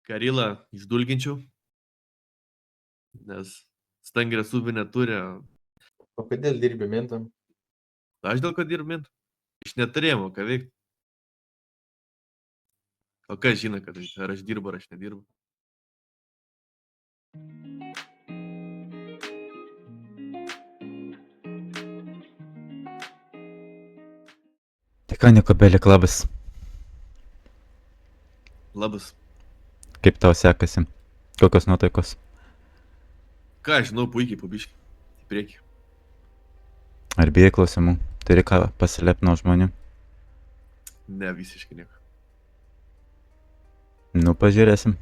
Karilą išdulginčiau, nes Stangrės upė neturi. O kodėl dirbi mentam? Aš dėl ko dirbu mint. Iš neturėjimo, ką veikti. O kas žino, kad ar aš dirbu, ar aš nedirbu. Tai ką, Nikobeli klubas, Labas. kaip tau sekasi? Kokios nuotaikos? Ką aš žinau, puikiai pabiški. Į priekį. Ar bijai klausimų? Turi ką paslėpti nuo žmonių? Ne, visiškai nieko. Nu, pažiūrėsim.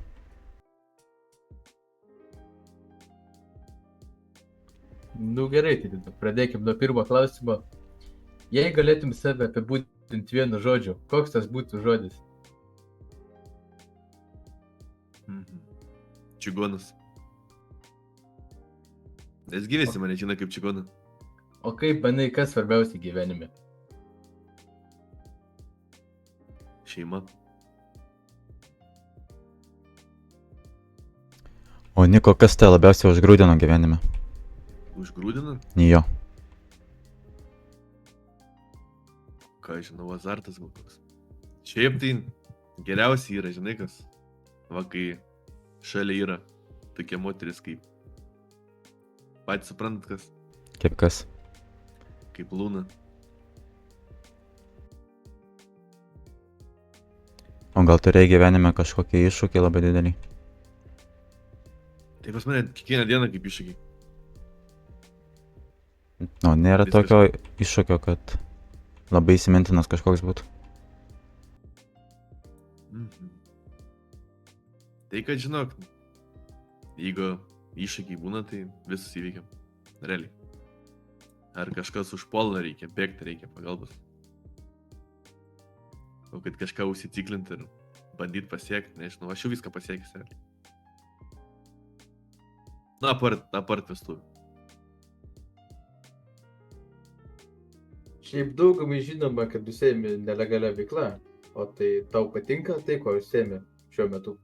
Nu gerai, tai tada pradėkim nuo pirmo klausimo. Jei galėtum save apibūdinti vienu žodžiu, koks tas būtų žodis? Čigonas. Nes gyvesi mane žino kaip čigoną. O kaip manai, kas svarbiausia gyvenime? Šeima. O Niko, kas tai labiausiai užgrūdino gyvenime? Užgrūdina? Jo. Ką žinau, azartas gal koks. Šiaip tai geriausiai yra, žinai kas. Va, kai šalia yra tokie moteris kaip. Patys suprantat kas. Kaip kas? Kaip Luna. O gal turėjai gyvenime kažkokį iššūkį labai didelį? Tai pas mane kiekvieną dieną kaip iššūkiai. O nėra Viskas. tokio iššūkio, kad labai įsimintinas kažkoks būtų. Tai kad žinok, jeigu iššūkiai būna, tai visus įveikiam. Realiai. Ar kažkas užpuola reikia, bėgti reikia pagalbos. O kad kažką užsiciklinti ir bandyti pasiekti, nežinau, aš jau viską pasiekęs realiai. Na, apart vestuvių. Šiaip daugumai žinoma, kad užsiemi nelegalia veikla, o tai tau patinka tai, ko užsiemi šiuo metu?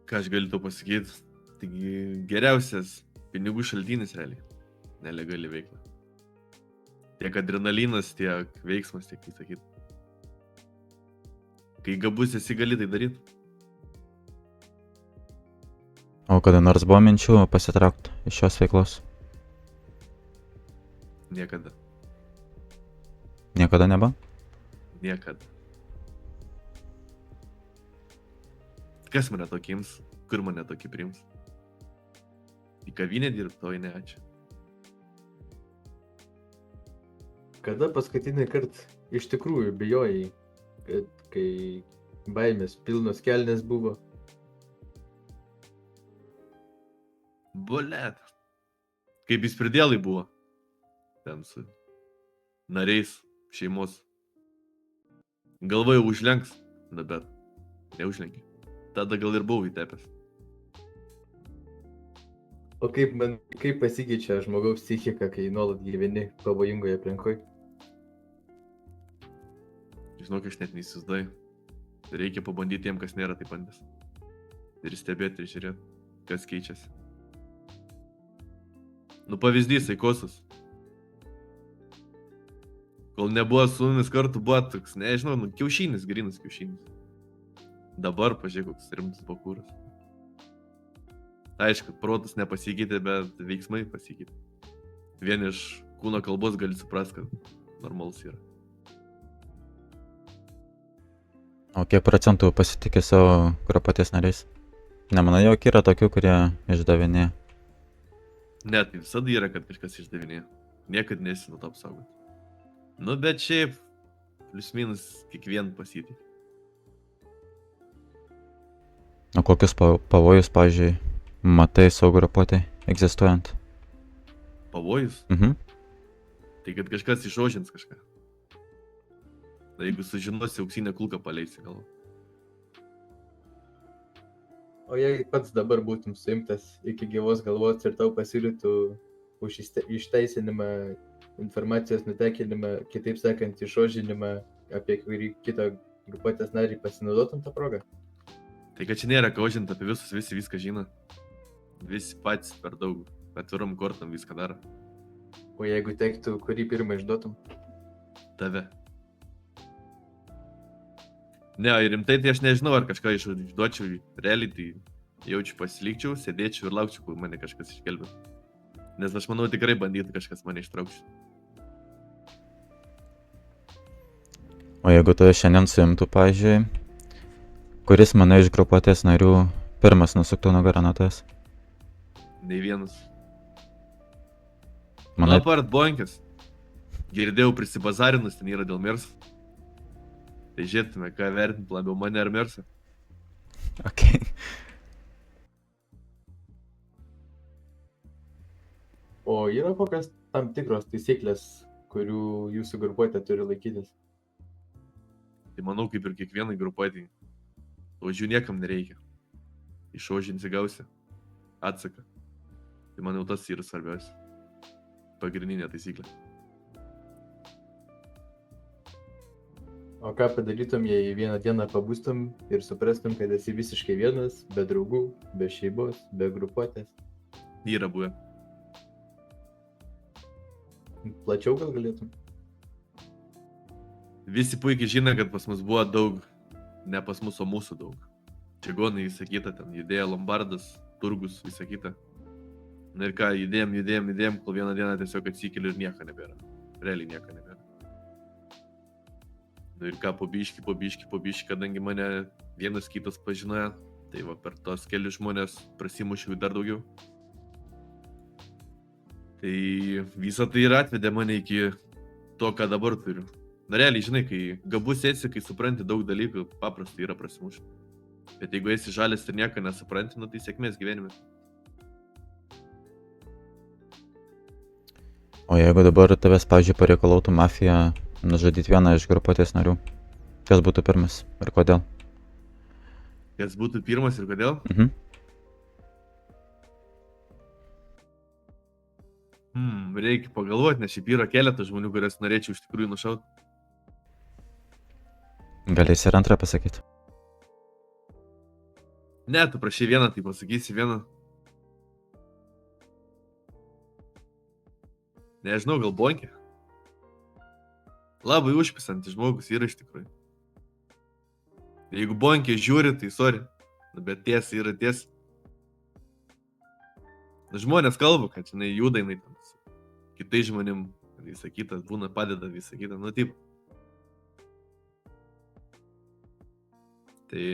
Ką aš galiu tau pasakyti, taigi geriausias pinigų šaltinis realiai. Nelegali veikla. Tiek adrenalinas, tiek veiksmas, tiek įsakyt. Kai gabus esi, gali tai daryti. O kada nors buvo minčių pasitraukti iš šios veiklos? Niekada. Niekada nebuvo? Niekada. Kas mane tokį ims? Kur mane tokį priims? Į kavinę dirbti, o ne ačiū. Kada paskutinį kartą iš tikrųjų bijojai, kad kai baimės pilnos kelnės buvo? Bolet. Kaip jis pridėlai buvo. Ten su nariais šeimos. Galvoju užlenks, na bet neužlenki. Tada gal ir buvau įtepęs. O kaip pasikeičia žmogaus psichika, kai nuolat gyveni pavojingoje aplinkoje? Žinok, aš net neįsivaizduoju. Reikia pabandyti tiem, kas nėra taip bandęs. Ir stebėti, ir žiūrėti, kas keičiasi. Nu pavyzdys, Aikosas. Kol nebuvo su mumis kartu, buvo toks, nežinau, kiaušinis, grinas kiaušinis. Dabar, pažiūrėk, koks rimtas bakūras. Aišku, protas nepasikeitė, bet veiksmai pasikeitė. Vien iš kūno kalbos gali suprasti, kad normalus yra. O kiek procentų pasitikė savo grupuotės nariais? Nemanai, jog yra tokių, kurie išdavinėja? Ne, tai visada yra, kad kažkas išdavinėja. Niekad nesi nuo to apsaugoti. Nu, bet šiaip, plius minus, kiekvien pasitikė. O kokius pavojus, pavyzdžiui, matai savo grupuotėj egzistuojant? Pavojus? Tai kad kažkas išožins kažką. Tai jeigu sužinosi, auksinę kulką paleisi galvą. O jei pats dabar būtum suimtas iki gyvos galvos ir tau pasiūlytų už išteisinimą, informacijos nutekinimą, kitaip sakant, išožinimą apie kurį kitą grupuotės nariai pasinaudotum tą progą? Tai kad čia nėra kaužinti apie visus, visi viską žino. Visi patys per daug, atviram kortam viską daro. O jeigu teiktų, kurį pirmą išduotum? Tave. Ne, ir rimtai tai aš nežinau, ar kažką išduočiau realiai, tai jaučiu pasilikčiau, sėdėčiau ir laukčiau, kol mane kažkas išgelbė. Nes aš manau tikrai bandytų kažkas mane ištraukti. O jeigu tave šiandien suimtų, pavyzdžiui, kuris mane iš grupuotės narių pirmas nusuktų nugarą nuo tavęs? Nei vienas. Manai, Apart bonkės. Girdėjau prisibazarinus, ten yra dėl Merso. Tai žiūrėtume, ką vertinti labiau mane ar Mersą. okei. O yra kokios tam tikros taisyklės, kurių jūsų grupuotė turi laikytis? Tai manau, kaip ir kiekvienai grupuotėjai. Ožių niekam nereikia. Iš ožinsi gausi atsaką. Tai manau, tas yra svarbiausia. Pagrindinė taisyklė. O ką padarytum, jei vieną dieną pabūstum ir suprastum, kad esi visiškai vienas, be draugų, be šeimos, be grupuotės? Yra buvę. Plačiau gal galėtum? Visi puikiai žino, kad pas mus buvo daug. Ne pas mus, o mūsų daug. Čigonai, visą kitą, ten judėjo Lombardas, Turgus, visą kitą. Na ir ką, judėjom, kol vieną dieną tiesiog atsikeliu ir nieko nebėra. Realiai nieko nebėra. Na ir ką, po biški, kadangi mane vienas kitas pažinojo, tai va per tos kelius žmonės prasimušiau dar daugiau. Tai visą tai ir atvedė mane iki to, ką dabar turiu. Na realiai, žinai, kai gabus esi, kai supranti daug dalykų, paprastai yra prasimušti. Bet jeigu esi žalės ir nieko nesupranti, tai sėkmės gyvenime. O jeigu dabar tavęs, pavyzdžiui, pareikalautų mafija nužudyti vieną iš grupuotės narių, kas būtų pirmas ir kodėl? Kas būtų pirmas ir kodėl? Mhm. Reikia pagalvoti, nes šiaip yra keletas žmonių, kurias norėčiau iš tikrųjų nušauti. Galėsi ir antrą pasakyti. Ne, tu prašai vieną, tai pasakysi vieną. Nežinau, gal bonkė. Labai užpisantis žmogus yra iš tikrųjų. Jeigu bonkė žiūri, tai sorry. Bet tiesa yra tiesa. Žmonės kalba, kad žinai, juda jinai ten su kitais žmonėm, visą kitą, būna padeda visą kitą, nu taip. Tai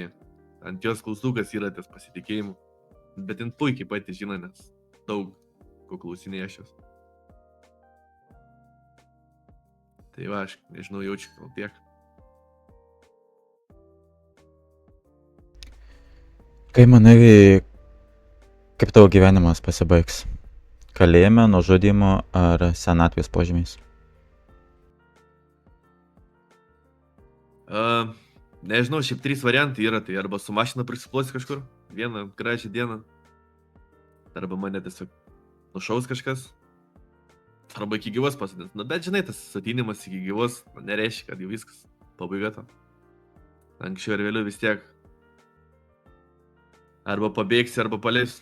ant jos klaustukas yra ties pasitikėjimu, bet jin puikiai pati žino, nes daug ko klausinėja aš jos. Tai va, aš nežinau, jaučiu gal tiek. Kai manai, kaip tavo gyvenimas pasibaigs? Kalėjime, nužudymu ar senatvės požymiais? Nežinau, šiaip 3 variantai yra, tai arba su mašina prisiplosi kažkur, vieną gražią dieną, arba mane tiesiog nušaus kažkas, arba iki gyvos pasidės. Nu, bet žinai, tas satinimas iki gyvos nereiškia, kad jau viskas, pabaiga tam. Anksčiau ir vėliau vis tiek. Arba pabėgsi, arba paleis.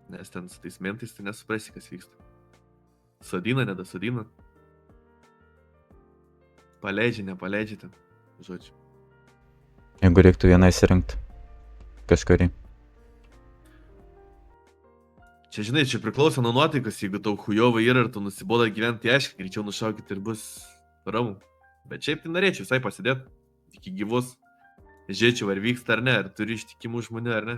Nes ten su tais mentais tai nesuprasi, kas vyksta. Sodina, nedasodina. Paleidžia, nepaleidžia ten, žodžiu. Jeigu reiktų vieną įsirinkti kažkurį. Čia, žinai, čia priklauso nuo nuotaikos, jeigu tau hujovai yra ir tu nusiboda gyventi, tai aišku, greičiau nušaukit ir bus ramu. Bet šiaip tai norėčiau visai pasidėti iki gyvos. Žiūrėčiau, ar vyksta ar ne, ar turi ištikimų žmonių ar ne.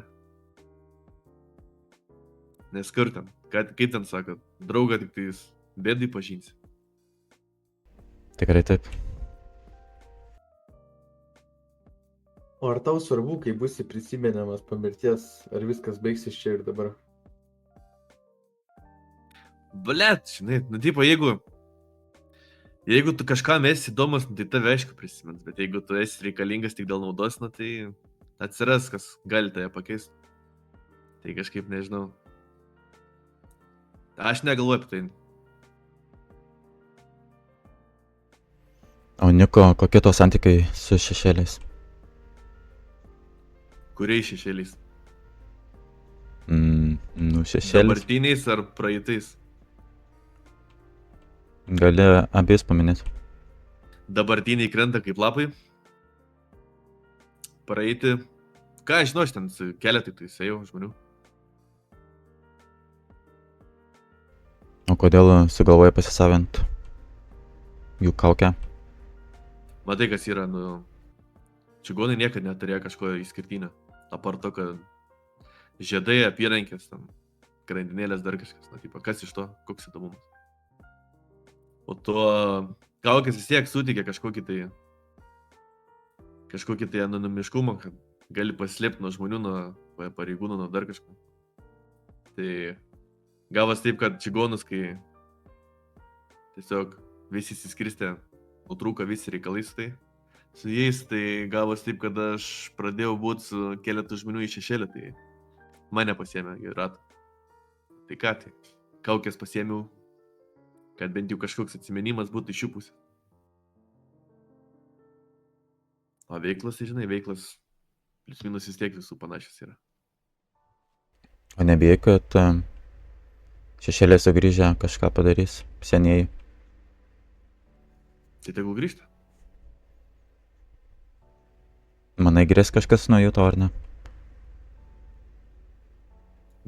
Nes kur ten, kaip ten sako, draugą tik tai bėdai pažinsi. Tikrai taip. O ar tau svarbu, kai būsi prisimenamas po mirties, ar viskas baigsis čia ir dabar? Blet, žinai, nu tipo, jeigu tu kažkam esi įdomus, tai tave aišku prisimins, bet jeigu tu esi reikalingas tik dėl naudos, tai atsiras, kas gali tave pakeisti. Tai kažkaip nežinau. Aš negalvoju apie tai. O Niko, kokie to santykiai su šešėliais? Kuriais šešėliais? Nu, šešėlis. Dabartiniais ar praeitais? Gali abiejus paminėti. Dabartiniai krenta kaip lapai. Praeiti. Ką aš žinau, aš ten su keletai teisėjų žmonių. O kodėl sugalvoja pasisavint jų kaukę? Matai, kas yra, nu... Čigonai niekada neturėjo kažko išskirtinio. Apart to, kad žiedai, apyrankės, ten, grandinėlės, dar kažkas. Na, tipo, kas iš to, koks įdomumas. O to kaukės vis tiek suteikia kažkokį tai anonimiškumą, kad gali paslėpti nuo žmonių, nuo pareigūnų, nuo dar kažko. Tai gavas taip, kad čigonus, kai tiesiog visi įsiskirstė, nutrūko visi reikalai su jais, tai gavas taip, kad aš pradėjau būti su keletu žmonių į šešėlį, tai mane pasiėmė į ratą. Tai ką, tai kaukės pasiėmiau, kad bent jau kažkoks atsimenimas būtų iš jų pusės. O veiklas, tai žinai, veiklas plius minus vis tiek visų panašios yra. O nebijai, kad šešėliai sugrįžę kažką padarys, senieji? Tai tegu grįžta. Manai, grės kažkas nuo jų to, ar ne?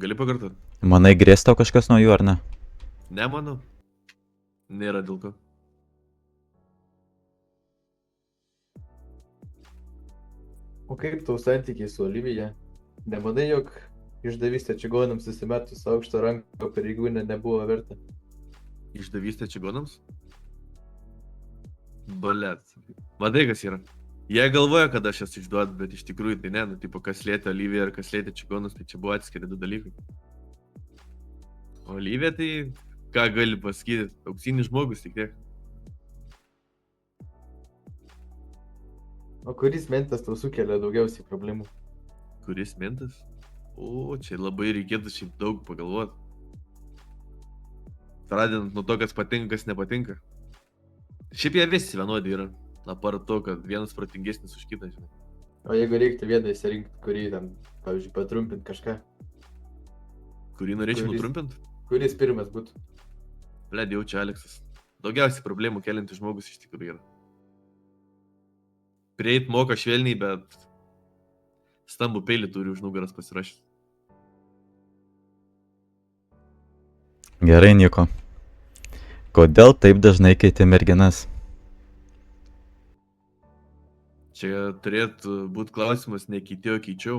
Gali pakartot? Manai, grės tau kažkas nuo jų, ar ne? Nemanau. Nėra dėl ko. O kaip tau santykiai su Olivija? Nemanai, jog išdavystė čigonams susimetus aukšto rango pareigūnė nebuvo verta? Išdavystė čigonams? Balet. Matai, kas yra? Jie galvoja, kad aš esu išduot, bet iš tikrųjų tai ne. Nu, tipo, kas lietė Oliviją ir kas lietė čigonus, tai čia buvo atskiri du dalykai. Olivija tai, ką gali pasakyti, auksinis žmogus tik tiek. O kuris mentas tau sukelia daugiausiai problemų? Kuris mentas? O, čia labai reikėtų šiaip daug pagalvoti. Pradedant nuo to, kas patinka, kas nepatinka. Šiaip jie visi vienodi yra. Apart to, kad vienas protingesnis už kitą, žinai. O jeigu reiktų vieną įsirinkti, kurį ten, pavyzdžiui, patrumpinti kažką? Kurį norėčiau nutrumpinti? Kuris pirmas būtų? Bled, jau čia Aleksas. Daugiausiai problemų keliantis žmogus iš tikrųjų yra. Prieit moka švelniai, bet stambų peilį turi už nugaras pasirašęs. Gerai, Niko. Kodėl taip dažnai keiti merginas? Čia turėtų būti klausimas, ne keitėjau, keičiau.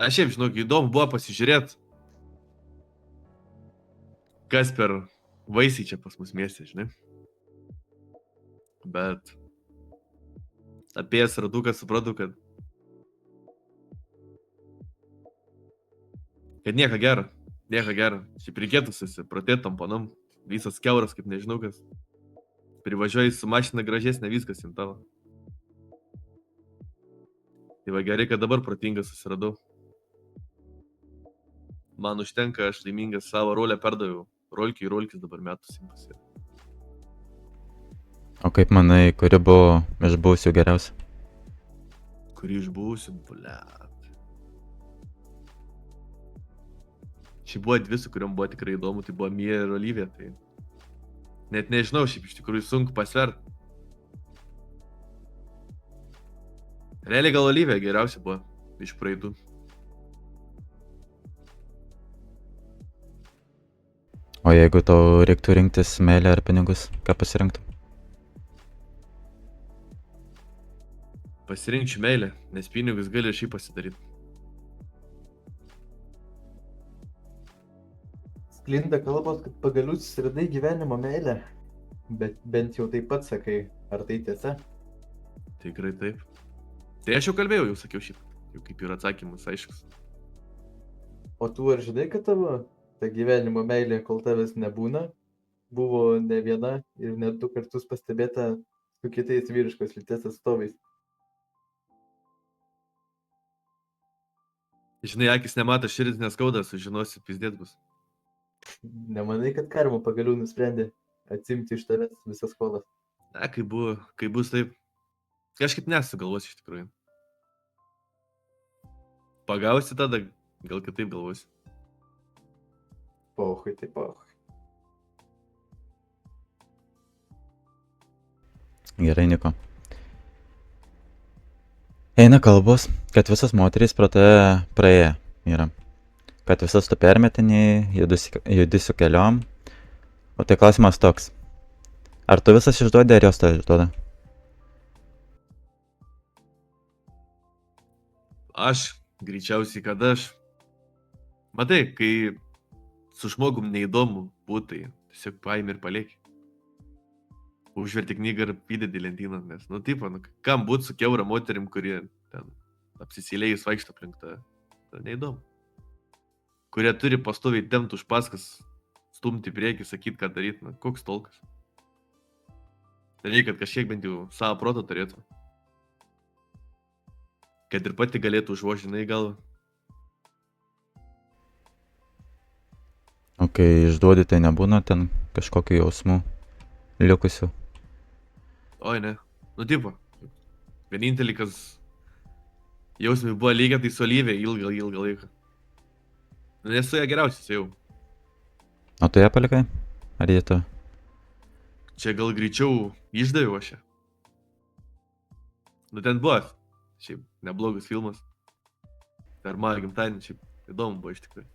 Aš šiaip žinau, įdomu buvo pasižiūrėti, kas per vaisiai čia pas mus mieste, žinai. Bet apėjęs raduką supratau, kad nieko gero, nieko gero. Šiaip reikėtų susipratėti tamponam, visas kiauras, kaip nežinau kas. Privažiuoji su mašina gražesnė, viskas ant tavo. Tai va gerai, kad dabar protingas susiradau. Man užtenka, aš laimingas savo rolę perdaviau. Rolkiai, rolkis dabar metų simpas. O kaip manai, kuri buvo iš buvusių geriausia? Kurį iš buvusių, blėt. Šiaip buvo dvi, su kuriuom buvo tikrai įdomu, tai buvo Mija ir Olivija. Tai net nežinau, šiaip iš tikrųjų sunku pasvert. Realiai gal Olivija geriausia buvo iš praeitų. O jeigu tau reiktų rinktis meilę ar pinigus, ką pasirinktum? Pasirinkčiau meilę, nes pinigus gali šiaip pasidaryti. Sklinda kalbos, kad pagaliau susiradai gyvenimo meilę. Bet bent jau taip pat sakai, ar tai tiesa? Tikrai taip. Tai aš jau kalbėjau, jau sakiau šitą. Jau kaip ir atsakymas aiškus. O tu ar žinai, kad tavo ta gyvenimo meilė, kol tavęs nebūna, buvo ne viena ir net 2 kartus pastebėta su kitais vyriškos lyties atstovais? Žinai, akis nemato, širdis neskauda, sužinosi, pizdėt bus. Nemanai, kad karma pagaliau nusprendė atsimti iš tavęs visas skolas? Na, kai bus taip. Kažkaip nesugalvos iš tikrųjų. Pagausi tada, gal kitaip galvosi. Pohui, tai pohui. Gerai, Niko. Eina kalbos, kad visas moterys pro tave praėję yra. Kad visas tu permetiniai, judi su keliom. O tai klausimas toks. Ar tu visas išduodi, ar jos tave išduoda? Aš, greičiausiai, kad aš. Matai, kai su žmogum neįdomu būtai, tiesiog paimi ir palieki. Užverti knygą ir įdedi lentyną, nes, nu, taip, nu, kam būt su kiaura moterim, kurie ten apsisilėjus vaikšto aplink tą, neįdomu. Kurie turi pastoviai tempt už paskas, stumti priekį, sakyti, ką daryti, nu, koks tolkas. Reikia, kad kažkiek bent jau savo protą turėtų. Kad ir pati galėtų užvožinai galvą. O kai išduodi, tai nebūna ten kažkokių jausmų likusių. Oi, ne. Nu, tipo. Vienintelį, kas jausmai buvo lygia, tai su Olyvija ilgą laiką. Nu, nes su ją geriausias jau. O tu ją palikai? Ar jie tu? Čia gal greičiau išdaviau aš ją. Nu, ten buvo. Šiaip neblogas filmas. Per mano gimtadienį, šiaip įdomu buvo iš tikrųjų.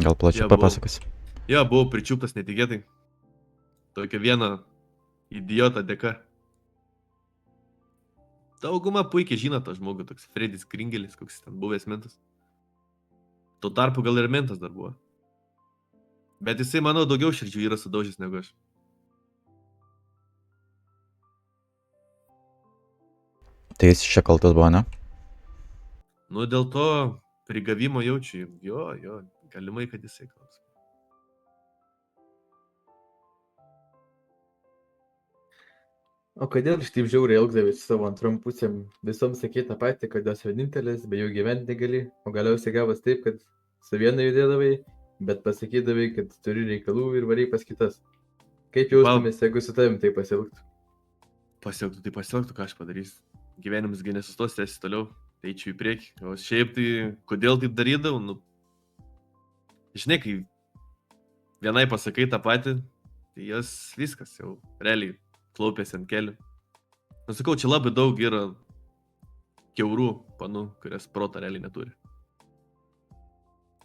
Gal plačiau papasakosi? Jo, buvau pričiuptas netikėtai. Tokia viena idiota dėka. Dauguma puikiai žino tą žmogų, toks Fredis Kringelis, koks ten buvęs mentas. Tuo tarpu gal ir mentas dar buvo. Bet jisai, manau, daugiau širdžių yra sudaužęs negu aš. Tai jis čia kaltas buvo, ne? Nu, dėl to prigavimo jaučiu. Jo, galimai, kad jisai kaltas. O kodėl iš taip žiauriai elgdavėsi savo antrom pusėm? Visoms sakė tą patį, kad jos vienintelės, be jų gyventi negali, o galiausiai gavas taip, kad su viena judėdavai, bet pasakydavai, kad turi reikalų ir variai pas kitas. Kaip jaustumės, jeigu su tavim tai pasielgtų? Pasielgtų, ką aš padarysiu. Gyvenimas gi nesustos, tęsis toliau, tai eičiau į priekį. O šiaip tai, kodėl taip darydavau, nu... Žinai, kai vienai pasakai tą patį, tai jos viskas jau realiai klaupėsi ant kelių. Nusakau, čia labai daug yra kiaurų panų, kurias protą realiai neturi.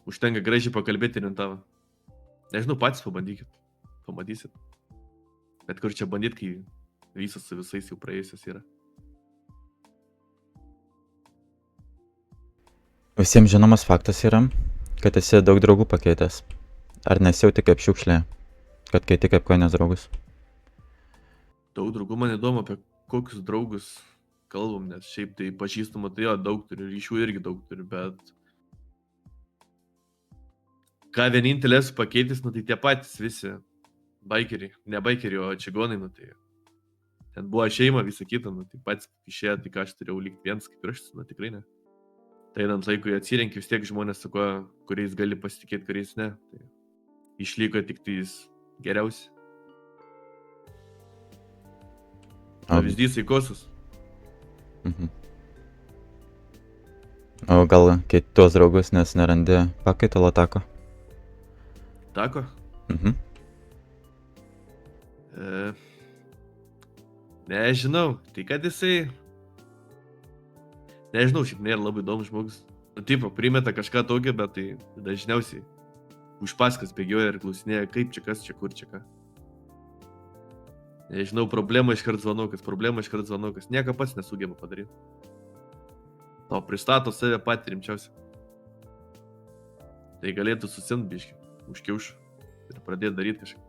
Užtenka gražiai pakalbėti ir tavo. Nežinau, patys pabandykit. Pamatysit. Bet kur čia bandyt, kai visas su visais jau praėjusios yra. Visiems žinomas faktas yra, kad esi daug draugų pakeitęs. Ar nesijauti kaip šiukšlė, kad keiti kaip koinės draugus? Daug draugų, man įdomu, apie kokius draugus kalbam, nes šiaip tai pažįstamą, tai jo, daug turiu, ryšių irgi daug turiu, bet ką vienintelė esu pakeitis, nu tai tie patys visi baikeriai, ne baikeriai, o čigonai, nu tai ten buvo šeima, visa kita, nu tai patys išėjo, tai ką aš turėjau likti vienas, kaip ir aš, nu tikrai ne. Tai einant laikui atsirenki vis tiek žmonės, su kuo, kuriais gali pasitikėti, kuriais ne. Tai išliko tik tais geriausi. Pavyzdys Ikosus. Mhm. O gal keiti tuos draugus, nes nerandi pakaitalo tako? Tako? Mhm. Nežinau, tai kad jisai... Nežinau, šiaip nėra labai įdomus žmogus. Nu, tipo, primeta kažką tokio, bet tai dažniausiai už paskas bėgioja ir klausinėja, kaip čia kas, čia kur, čia ką. Nežinau, problema iškart zvanokas, nieko pats nesugeba padaryti. O pristato save patį rimčiausiai. Tai galėtų susint biškį, užkiauš ir pradėti daryti kažką.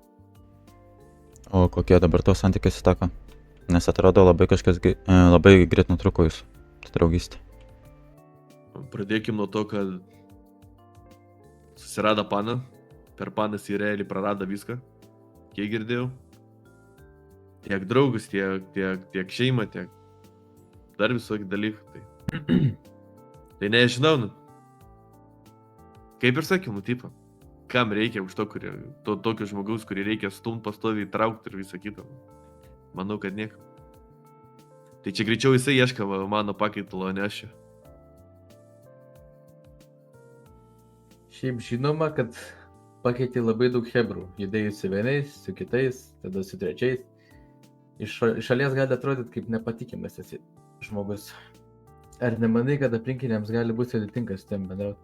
O kokie dabar to santykiai su tako? Nes atrodo labai kažkas labai greit nutrūko jūsų draugystė. Pradėkim nuo to, kad susirado paną. Per panas į realiai prarado viską, kiek girdėjau. Tiek draugus, tiek šeimą, tiek dar visokį dalyką. Tai nežinau, nu. Kaip ir sakiau, nu, tipo, kam reikia už to, tokio žmogaus, kurį reikia stumt pastoviai traukti ir visą kitą. Manau, kad niekam. Tai čia greičiau jisai ieška mano pakaitalo, ne aš. Šiaip žinoma, kad pakeitė labai daug hebrų. Judėjai su vienais, su kitais, tada su trečiais. Iš šalies gali atrodyti kaip nepatikimas esi žmogus. Ar nemanai, kad aplinkiniams gali būti sudėtinga su tiem bendrauti?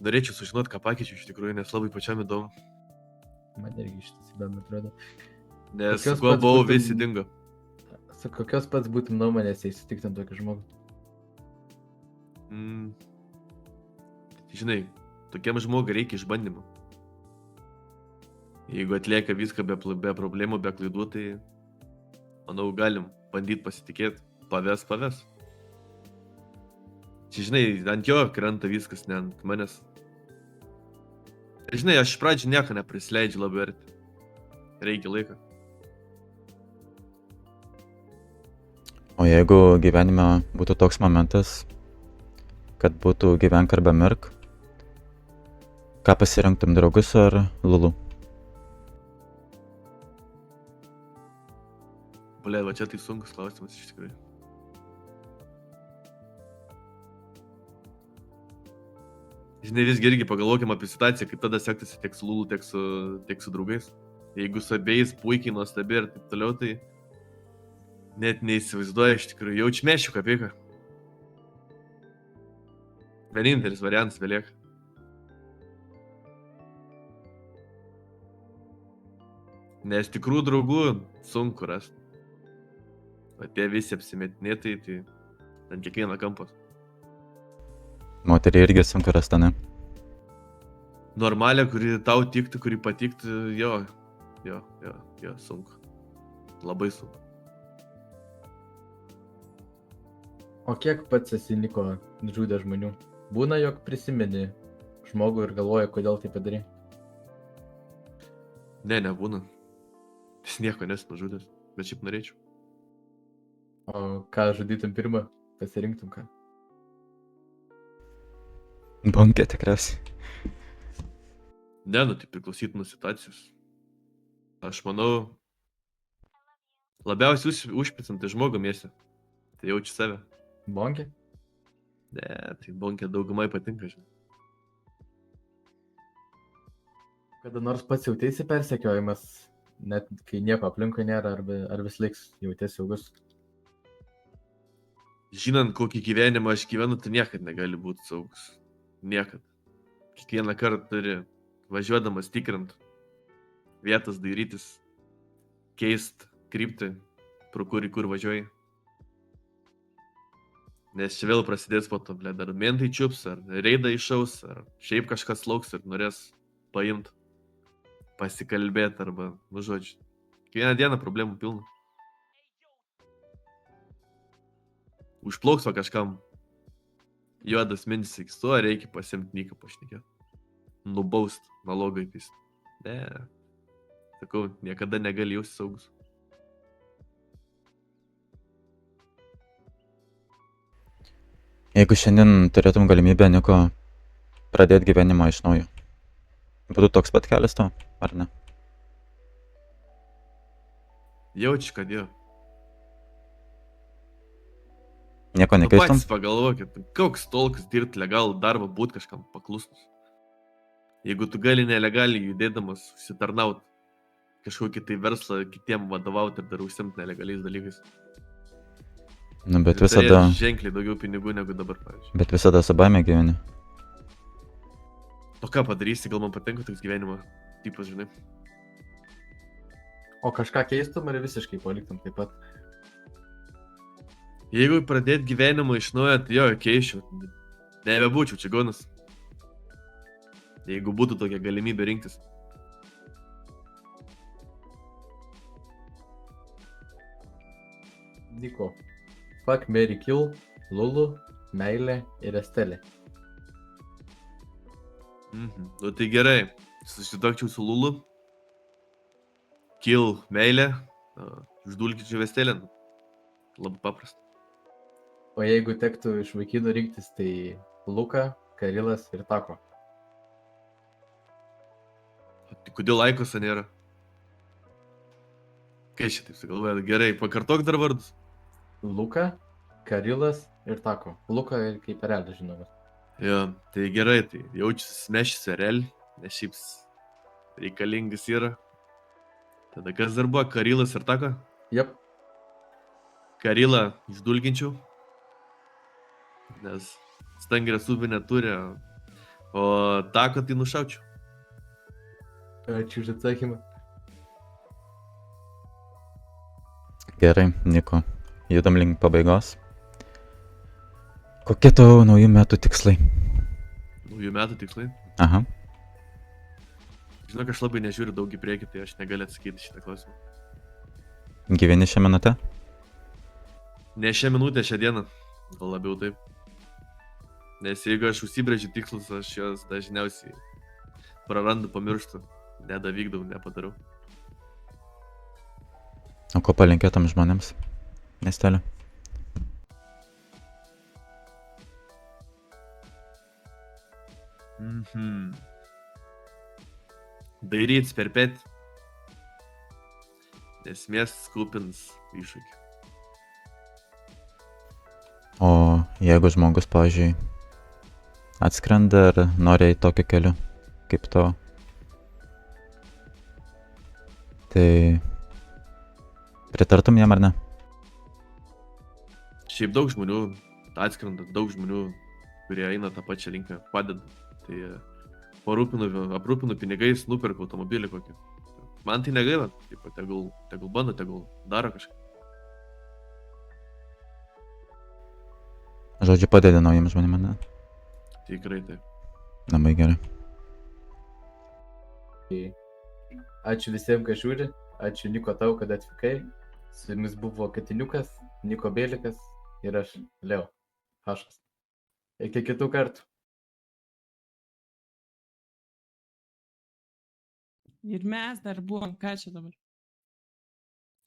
Norėčiau sužinoti, ką pakeičiu iš tikrųjų, nes labai pačiam įdomu. Man irgi šitas įdomu atrodo. Nes Kokios kuo pats buvau, būtum- visi dingo. Su kokios pats būtum nuomonės, jei sutiktum tokį žmogų? Žinai, tokiam žmogui reikia išbandymų. Jeigu atlieka viską be problemų, be klaidų, tai manau, galim bandyti pasitikėti, paves. Čia, žinai, ant jo krenta viskas, ne ant manęs. Žinai, aš iš pradžių nieko neprisleidžiu labai arti. Reikia laiko. O jeigu gyvenime būtų toks momentas, kad būtų gyvenk arba mirk, ką pasirinktum, draugus ar Lulu? Bля, va čia tai sunkus klausimas iš tikrųjų. Žinai, visgi irgi pagalvokim apie situaciją, kaip tada sektųsi tiek su Lulu, tiek su draugais. Jeigu su abiejais puikiai nuostabi ir taip toliau, tai net neįsivaizduoju iš tikrųjų. Jaučiu mešiu kapėką. Vienintelis variantas belieka. Nes tikrų draugų sunku rasti. O tie visi apsimetinėtai, tai ant kiekvieną kampą. Moterį irgi sunku rasti, ne? Normalią, kuri tau tiktų, kuri patiktų, jo, sunku. Labai sunku. O kiek pats esi Niko žudė žmonių? Būna, jog prisimeni žmogų ir galvoja, kodėl tai padarai? Ne, nebūna. Jis nieko nesu nužudęs, bet šiaip norėčiau. O ką žudytum pirmą, pasirinktum ką? Bonkė tikriausiai. Ne, nu tai priklausytų nuo situacijos. Aš manau, labiausiai užpicinti žmogų mieste. Tai jaučiu save. Bonkė? Ne, tai bonkė daugumai patinka, žinai. Kada nors pats jautėsi persekiojimas, net kai nieko aplinkui nėra, ar vis laiks jautėsi saugus? Žinant, kokį gyvenimą aš gyvenu, tai niekad negali būti saugus. Niekad. Kiekvieną kartą turi važiuodamas tikrint vietas, dairytis, keist kryptį, pro kur važiuoji. Nes čia vėl prasidės po to, ar mentai čiups, ar reidą iššaus, ar šiaip kažkas lauks ir norės paimti, pasikalbėti arba, žodžiu. Kiekvieną dieną problemų pilna. Užplauks kažkam juodas mintis, o reikia pasimti Niką pašnekėti. Nubaust nalogai. Ne. Sakau, niekada negali jausti saugus. Jeigu šiandien turėtum galimybę, Niko, pradėti gyvenimą iš naujo, būtų toks pat kelias to, ar ne? Jaučiu, kad jo. Nieko Nu nekeistum? patys pagalvokit, koks tolkas dirbti legalų darbą, būti kažkam paklusnus. Jeigu tu gali nelegaliai judėdamas užsitarnaut kažkokį tai verslą, kitiem vadovauti ir dar užsimti nelegaliais dalykais. Nu, bet Ir visada, turėt ženkliai daugiau pinigų negu dabar, pavyzdžiui. bet visada su baime gyveni. O ką padarysi, gal man patinka toks gyvenimo tipas, žinai. O kažką keistum ar visiškai paliktum taip pat? Jeigu pradėt gyvenimą iš naujo, tai jo, keičiau. Nebebūčiau čigonas. Jeigu būtų tokia galimybė rinktis. Niko. Fuck, Mary Kill, Lulu, Meilė ir Estelė. Nu tai gerai. Susitokčiau su Lulu. Kill meilę. Uždulkyčiau Estelę. Labai paprasta. O jeigu tektų iš vaikinų rinktis, tai Luka, Karilas ir Tako. Tai kodėl Aikosa nėra? Kai šitaip sugalvoja, gerai, pakartok dar vardus. Luka, Karilas ir Tako. Luka kaip Erelis žinomas. Jo, tai gerai, tai jaučiasi smešis Erelį, nes šiaip reikalingas yra. Tada kas dar buvo, Karilas ir Taka? Jep. Karilą išdulginčiau, nes stangrę subį neturi, o Taką tai nušaučiau. Ačiū už atsakymą. Gerai, Niko, judam link pabaigos. Kokie tavo naujų metų tikslai? Naujų metų tikslai. Aha. Žinok, aš labai nežiūriu daug į priekį, tai aš negaliu atsakyti šitą klausimą. Gyveni šią minutę? Ne šią minutę, šią dieną, gal labiau taip. Nes jeigu aš užsibrėžiu tikslus, aš juos dažniausiai prarandu, pamirštu, nedavykdau, nepadarau. O ko palinkėtum žmonėms? Miestelio. Dairytis per petį, nes miestas kupins iššūkių. O jeigu žmogus, pavyzdžiui, atskrenda ir nori eiti tokiu keliu, kaip to, tai pritartum jam ar ne? Šiaip daug žmonių atskrenda, daug žmonių, kurie eina tą pačią linką, padeda. Tai aprūpinu pinigais, nuperku automobilį kokį. Man tai negaila, taip, tegul bando, tegul daro kažką. Žodžiu, padedi naujiems žmonėms, ne? Tikrai taip. Labai gerai. Ačiū visiems, kas žiūri. Ačiū Niko tau, kad atvykai. Su jumis buvo Katiniukas, Niko Bėlikas ir aš, Leo Hašas. Iki kitų kartų. Ir mes dar buvom, ką čia dabar?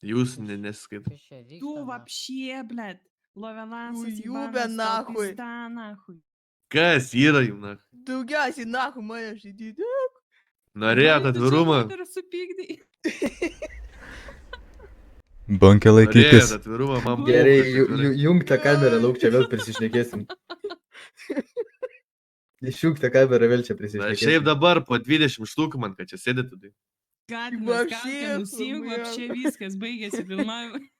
Jūs nesiskaitai. Tu вообще, блядь, Lovenansas, Ujube, nahui. nahui. Kas yra jums, na? Daugiausiai nahu mane žaidyti. Norėjot atvirumą? Ir supykdai. Bankė Norėjot laikykis. atvirumą, man buvo. Gerai, Gerai. jung tą kamerą, lauk čia vėl prisišnekėsim. Išjung tą kamerą, vėl čia Na, prisišnekėsim. šiaip dabar po 20 štukų man, kad čia sėdėtų. Tai. Katinas, Вообще, katinas, nusijung, хуйня. вообще viskas, baigėsi filmavimai.